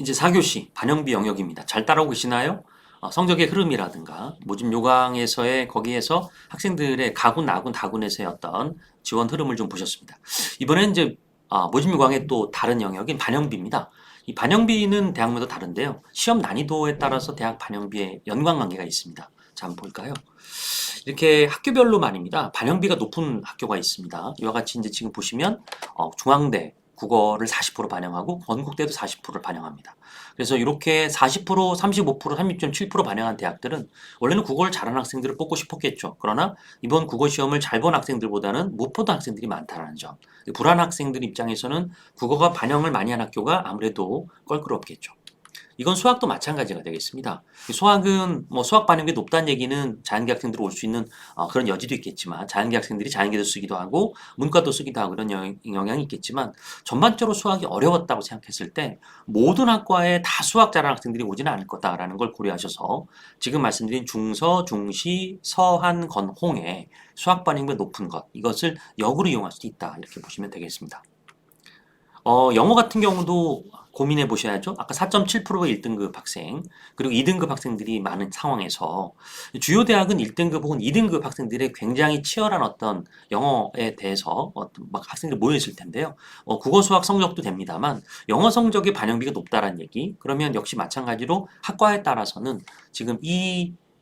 이제 4교시 반영비 영역입니다. 잘 따라오고 계시나요? 성적의 흐름이라든가 모집 요강에서의 거기에서 학생들의 가군, 나군, 다군에서의 어떤 지원 흐름을 좀 보셨습니다. 이번엔 이제 모집 요강의 또 다른 영역인 반영비입니다. 이 반영비는 대학마다 다른데요. 시험 난이도에 따라서 대학 반영비의 연관관계가 있습니다. 자, 한번 볼까요? 이렇게 학교별로 말입니다. 반영비가 높은 학교가 있습니다. 이와 같이 이제 지금 보시면 중앙대 국어를 40% 반영하고 건국대도 40%를 반영합니다. 그래서 이렇게 40%, 35%, 36.7% 반영한 대학들은 원래는 국어를 잘하는 학생들을 뽑고 싶었겠죠. 그러나 이번 국어 시험을 잘 본 학생들보다는 못 보던 학생들이 많다는 점. 불안한 학생들 입장에서는 국어가 반영을 많이 한 학교가 아무래도 껄끄럽겠죠. 이건 수학도 마찬가지가 되겠습니다. 수학은 뭐 수학 반영이 높다는 얘기는 자연계 학생들 올 수 있는 그런 여지도 있겠지만 자연계 학생들이 자연계도 쓰기도 하고 문과도 쓰기도 하고 그런 영향이 있겠지만 전반적으로 수학이 어려웠다고 생각했을 때 모든 학과에 다 수학 잘하는 학생들이 오지는 않을 거다라는 걸 고려하셔서 지금 말씀드린 중서, 중시, 서한, 건, 홍의 수학 반영이 높은 것 이것을 역으로 이용할 수도 있다 이렇게 보시면 되겠습니다. 영어 같은 경우도 고민해 보셔야죠. 아까 4.7%의 1등급 학생, 그리고 2등급 학생들이 많은 상황에서 주요 대학은 1등급 혹은 2등급 학생들의 굉장히 치열한 어떤 영어에 대해서 막 학생들 모여 있을 텐데요. 국어 수학 성적도 됩니다만 영어 성적의 반영비가 높다라는 얘기. 그러면 역시 마찬가지로 학과에 따라서는 지금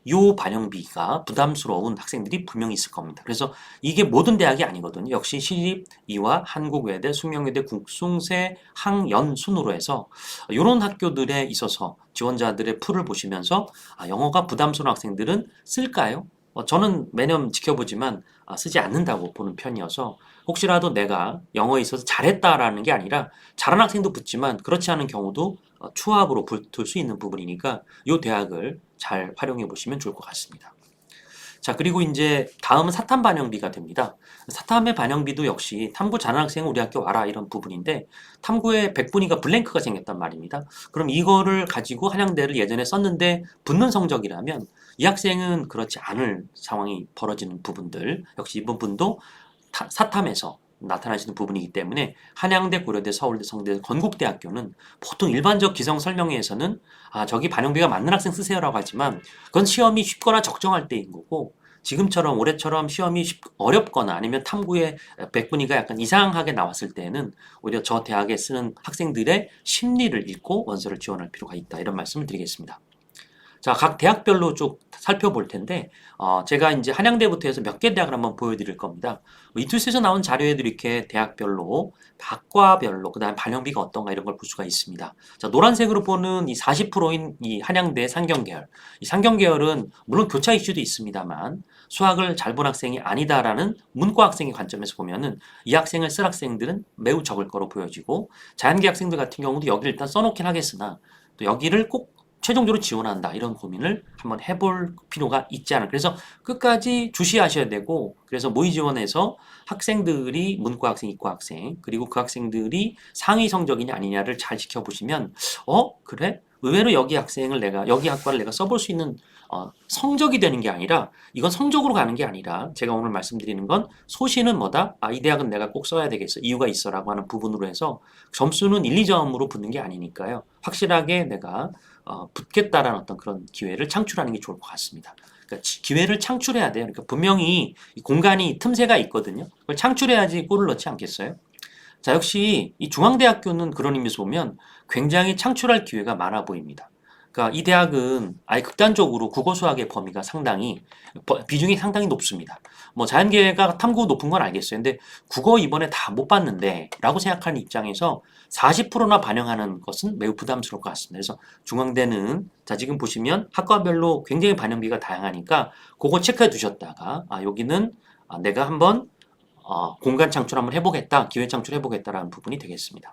요 반영비가 부담스러운 학생들이 분명히 있을 겁니다. 그래서 이게 모든 대학이 아니거든요. 역시 시립, 이화, 한국외대, 숙명여대, 국숭세, 항연 순으로 해서 이런 학교들에 있어서 지원자들의 풀을 보시면서 영어가 부담스러운 학생들은 쓸까요? 저는 매년 지켜보지만 쓰지 않는다고 보는 편이어서 혹시라도 내가 영어에 있어서 잘했다라는 게 아니라 잘하는 학생도 붙지만 그렇지 않은 경우도 추합으로 붙을 수 있는 부분이니까 이 대학을 잘 활용해 보시면 좋을 것 같습니다. 자, 그리고 이제 다음은 사탐 반영비가 됩니다. 사탐의 반영비도 역시 탐구 잘하는 학생은 우리 학교 와라 이런 부분인데 탐구에 100분위가 블랭크가 생겼단 말입니다. 그럼 이거를 가지고 한양대를 예전에 썼는데 붙는 성적이라면 이 학생은 그렇지 않을 상황이 벌어지는 부분들 역시 이번 분도 사탐에서 나타나시는 부분이기 때문에 한양대, 고려대, 서울대, 성대, 건국대학교는 보통 일반적 기성 설명회에서는 저기 반영비가 맞는 학생 쓰세요라고 하지만 그건 시험이 쉽거나 적정할 때인 거고 지금처럼 올해처럼 시험이 어렵거나 아니면 탐구의 백분위가 약간 이상하게 나왔을 때에는 오히려 저 대학에 쓰는 학생들의 심리를 읽고 원서를 지원할 필요가 있다 이런 말씀을 드리겠습니다. 자, 각 대학별로 쭉 살펴볼 텐데, 제가 이제 한양대부터 해서 몇 개 대학을 한번 보여드릴 겁니다. 이투스에서 나온 자료에도 이렇게 대학별로, 학과별로, 그 다음에 반영비가 어떤가 이런 걸 볼 수가 있습니다. 자, 노란색으로 보는 이 40%인 이 한양대 상경계열. 이 상경계열은 물론 교차 이슈도 있습니다만, 수학을 잘 본 학생이 아니다라는 문과 학생의 관점에서 보면은 이 학생을 쓸 학생들은 매우 적을 거로 보여지고, 자연계 학생들 같은 경우도 여기를 일단 써놓긴 하겠으나, 또 여기를 꼭 최종적으로 지원한다 이런 고민을 한번 해볼 필요가 있지 않을까. 그래서 끝까지 주시하셔야 되고 그래서 모의 지원에서 학생들이 문과 학생, 이과 학생 그리고 그 학생들이 상위 성적이냐 아니냐를 잘 지켜보시면 그래? 의외로 여기 학생을 내가 여기 학과를 내가 써볼 수 있는 성적이 되는 게 아니라 이건 성적으로 가는 게 아니라 제가 오늘 말씀드리는 건 소신은 뭐다? 이 대학은 내가 꼭 써야 되겠어. 이유가 있어라고 하는 부분으로 해서 점수는 1, 2점으로 붙는 게 아니니까요. 확실하게 내가 붙겠다라는 어떤 그런 기회를 창출하는 게 좋을 것 같습니다. 그러니까 기회를 창출해야 돼요. 그러니까 분명히 공간이 틈새가 있거든요. 그걸 창출해야지 골을 넣지 않겠어요? 자, 역시 이 중앙대학교는 그런 의미에서 보면 굉장히 창출할 기회가 많아 보입니다. 그러니까 이 대학은 아예 극단적으로 국어 수학의 범위가 상당히 비중이 상당히 높습니다. 뭐 자연계가 탐구 높은 건 알겠어요. 근데 국어 이번에 다 못 봤는데 라고 생각하는 입장에서 40%나 반영하는 것은 매우 부담스러울 것 같습니다. 그래서 중앙대는 자 지금 보시면 학과별로 굉장히 반영비가 다양하니까 그거 체크해 두셨다가 여기는 내가 한번 공간 창출 한번 해보겠다, 기회 창출 해보겠다라는 부분이 되겠습니다.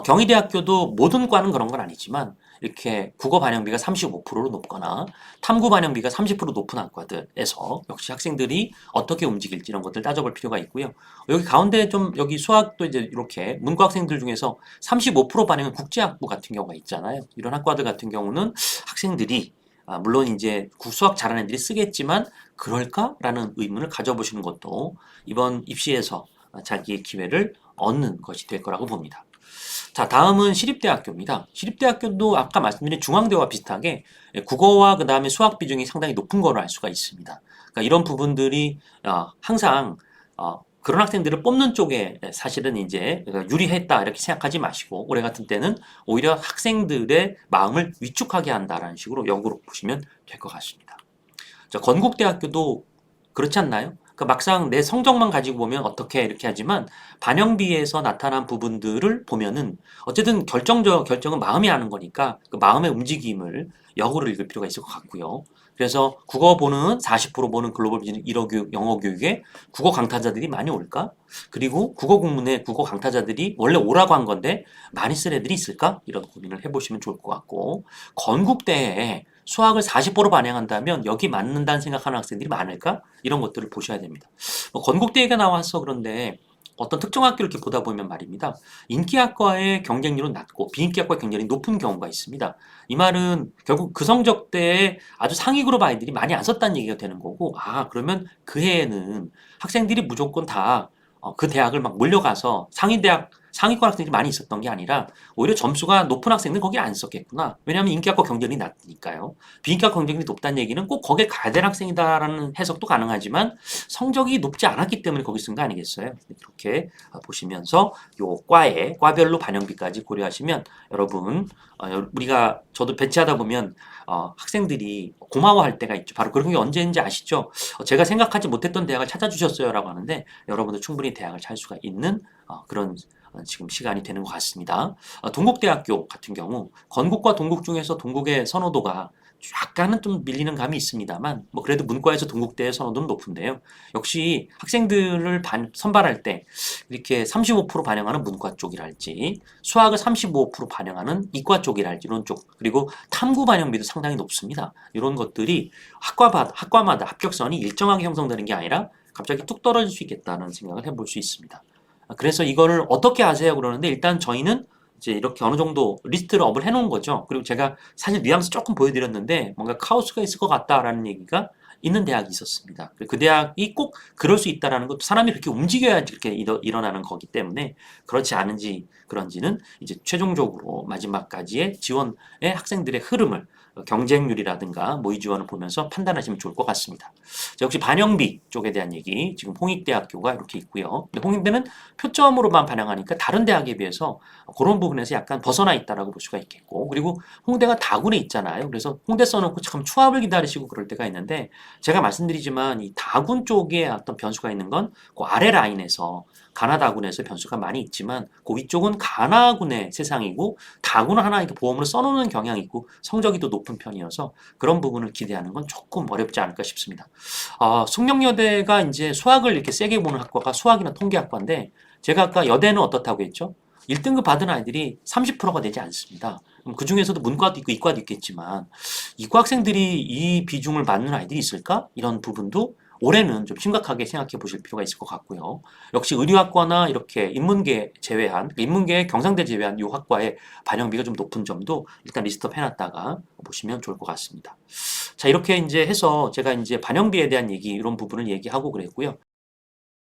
경희대학교도 모든 과는 그런 건 아니지만 이렇게 국어 반영비가 35%로 높거나 탐구 반영비가 30% 높은 학과들에서 역시 학생들이 어떻게 움직일지 이런 것들 따져볼 필요가 있고요. 여기 가운데 좀 여기 수학도 이제 이렇게 문과 학생들 중에서 35% 반영은 국제학부 같은 경우가 있잖아요. 이런 학과들 같은 경우는 학생들이 물론 이제 수학 잘하는 애들이 쓰겠지만 그럴까라는 의문을 가져보시는 것도 이번 입시에서 자기의 기회를 얻는 것이 될 거라고 봅니다. 자, 다음은 시립대학교입니다. 시립대학교도 아까 말씀드린 중앙대와 비슷하게 국어와 그 다음에 수학 비중이 상당히 높은 거로 알 수가 있습니다. 그러니까 이런 부분들이 항상 그런 학생들을 뽑는 쪽에 사실은 이제 유리했다 이렇게 생각하지 마시고 올해 같은 때는 오히려 학생들의 마음을 위축하게 한다라는 식으로 역으로 보시면 될 것 같습니다. 자, 건국대학교도 그렇지 않나요? 그러니까 막상 내 성적만 가지고 보면 어떻게 이렇게 하지만 반영비에서 나타난 부분들을 보면은 어쨌든 결정은 마음이 하는 거니까 그 마음의 움직임을 역으로 읽을 필요가 있을 것 같고요. 그래서 국어 보는 40% 보는 글로벌 비즈니스 1어 교육, 영어 교육에 국어 강타자들이 많이 올까? 그리고 국어 국문에 국어 강타자들이 원래 오라고 한 건데 많이 쓸 애들이 있을까? 이런 고민을 해보시면 좋을 것 같고 건국대에 수학을 40% 반영한다면 여기 맞는다는 생각하는 학생들이 많을까? 이런 것들을 보셔야 됩니다. 건국대회가 나와서 그런데 어떤 특정 학교를 이렇게 보다 보면 말입니다. 인기학과의 경쟁률은 낮고 비인기학과의 경쟁률이 높은 경우가 있습니다. 이 말은 결국 그 성적대에 아주 상위 그룹 아이들이 많이 안 썼다는 얘기가 되는 거고 그러면 그 해에는 학생들이 무조건 다 그 대학을 막 몰려가서 상위권 학생들이 많이 있었던 게 아니라 오히려 점수가 높은 학생들은 거기 안 썼겠구나. 왜냐하면 인기학과 경쟁이 낮으니까요. 비인기학과 경쟁이 높다는 얘기는 꼭 거기에 가야 될 학생이다라는 해석도 가능하지만 성적이 높지 않았기 때문에 거기 쓴 거 아니겠어요? 이렇게 보시면서 요 과별로 반영비까지 고려하시면 여러분 저도 배치하다 보면 학생들이 고마워할 때가 있죠. 바로 그런 게 언제인지 아시죠? 제가 생각하지 못했던 대학을 찾아주셨어요 라고 하는데 여러분도 충분히 대학을 찾을 수가 있는 그런 지금 시간이 되는 것 같습니다. 동국대학교 같은 경우 건국과 동국 중에서 동국의 선호도가 약간은 좀 밀리는 감이 있습니다만 뭐 그래도 문과에서 동국대의 선호도는 높은데요. 역시 학생들을 선발할 때 이렇게 35% 반영하는 문과 쪽이랄지 수학을 35% 반영하는 이과 쪽이랄지 이런 쪽 그리고 탐구 반영비도 상당히 높습니다. 이런 것들이 학과마다 합격선이 일정하게 형성되는 게 아니라 갑자기 뚝 떨어질 수 있겠다는 생각을 해볼 수 있습니다. 그래서 이거를 어떻게 아세요? 그러는데 일단 저희는 이제 이렇게 어느 정도 리스트를 업을 해놓은 거죠. 그리고 제가 사실 뉘앙스 조금 보여드렸는데 뭔가 카오스가 있을 것 같다라는 얘기가 있는 대학이 있었습니다. 그 대학이 꼭 그럴 수 있다라는 것도 사람이 그렇게 움직여야지 이렇게 일어나는 거기 때문에 그렇지 않은지 그런지는 이제 최종적으로 마지막까지의 지원의 학생들의 흐름을 경쟁률이라든가 모의 지원을 보면서 판단하시면 좋을 것 같습니다. 자, 역시 반영비 쪽에 대한 얘기 지금 홍익대학교가 이렇게 있고요. 근데 홍익대는 표점으로만 반영하니까 다른 대학에 비해서 그런 부분에서 약간 벗어나 있다라고 볼 수가 있겠고 그리고 홍대가 다군에 있잖아요. 그래서 홍대 써놓고 참 추합을 기다리시고 그럴 때가 있는데 제가 말씀드리지만 이 다군 쪽에 어떤 변수가 있는 건 그 아래 라인에서 가나다군에서 변수가 많이 있지만 그 위쪽은 가나군의 세상이고 다군은 하나 이렇게 보험으로 써놓는 경향이 있고 성적이 더 높은 편이어서 그런 부분을 기대하는 건 조금 어렵지 않을까 싶습니다. 숙명여대가 이제 수학을 이렇게 세게 보는 학과가 수학이나 통계학과인데 제가 아까 여대는 어떻다고 했죠? 1등급 받은 아이들이 30%가 되지 않습니다. 그 중에서도 문과도 있고 이과도 있겠지만 이과 학생들이 이 비중을 맞는 아이들이 있을까? 이런 부분도 올해는 좀 심각하게 생각해 보실 필요가 있을 것 같고요. 역시 의료학과나 이렇게 인문계 제외한, 인문계 경상대 제외한 이 학과의 반영비가 좀 높은 점도 일단 리스트업 해놨다가 보시면 좋을 것 같습니다. 자, 이렇게 이제 해서 제가 이제 반영비에 대한 얘기, 이런 부분을 얘기하고 그랬고요.